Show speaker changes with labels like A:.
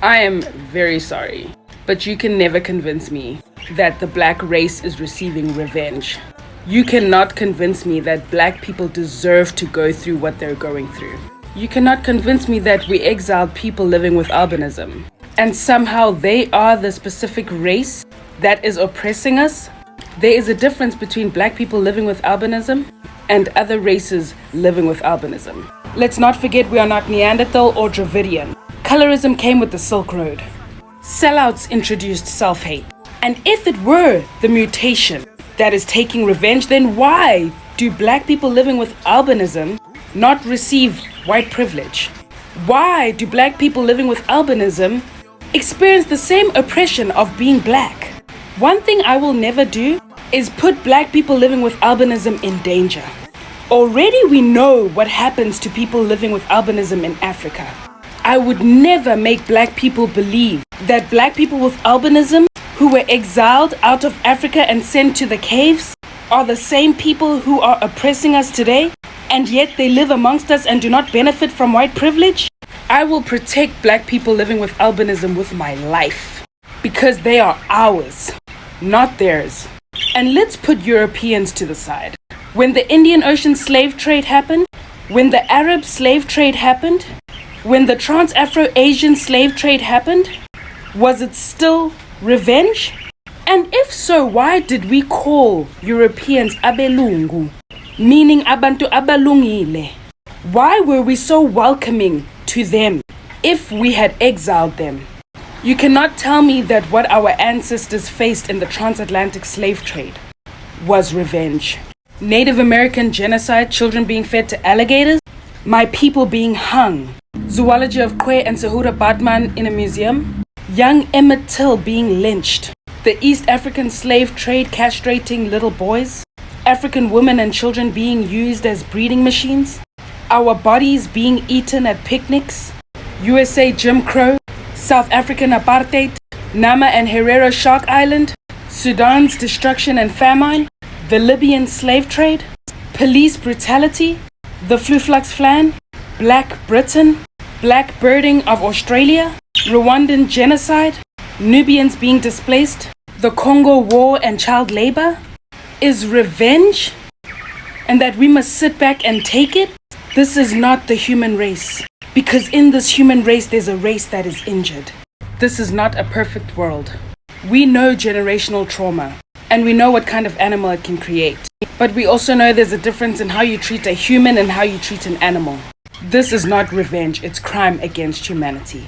A: I am very sorry, but you can never convince me that the black race is receiving revenge. You cannot convince me that black people deserve to go through what they're going through. You cannot convince me that we exiled people living with albinism, and somehow they are the specific race that is oppressing us. There is a difference between black people living with albinism and other races living with albinism. Let's not forget we are not Neanderthal or Dravidian. Colorism came with the Silk Road. Sellouts introduced self-hate. And if it were the mutation that is taking revenge, then why do black people living with albinism not receive white privilege? Why do black people living with albinism experience the same oppression of being black? One thing I will never do is put black people living with albinism in danger. Already we know what happens to people living with albinism in Africa. I would never make black people believe that black people with albinism who were exiled out of Africa and sent to the caves are the same people who are oppressing us today, and yet they live amongst us and do not benefit from white privilege. I will protect black people living with albinism with my life, because they are ours, not theirs. And let's put Europeans to the side. When the Indian Ocean slave trade happened, when the Arab slave trade happened, when the Trans-Afro-Asian slave trade happened, was it still revenge? And if so, why did we call Europeans abelungu, meaning abantu abalungile? Why were we so welcoming to them if we had exiled them? You cannot tell me that what our ancestors faced in the transatlantic slave trade was revenge. Native American genocide, children being fed to alligators, my people being hung, zoology of Kwe and Sahura Batman in a museum, young Emmett Till being lynched, the East African slave trade castrating little boys, African women and children being used as breeding machines, our bodies being eaten at picnics, USA Jim Crow, South African apartheid, Nama and Herero Shark Island, Sudan's destruction and famine, the Libyan slave trade, police brutality, the Ku Klux Klan, Black Britain, black birding of Australia, Rwandan genocide, Nubians being displaced, the Congo war and child labor, is revenge, and that we must sit back and take it? This is not the human race, because in this human race there's a race that is injured. This is not a perfect world. We know generational trauma, and we know what kind of animal it can create. But we also know there's a difference in how you treat a human and how you treat an animal. This is not revenge, it's crime against humanity.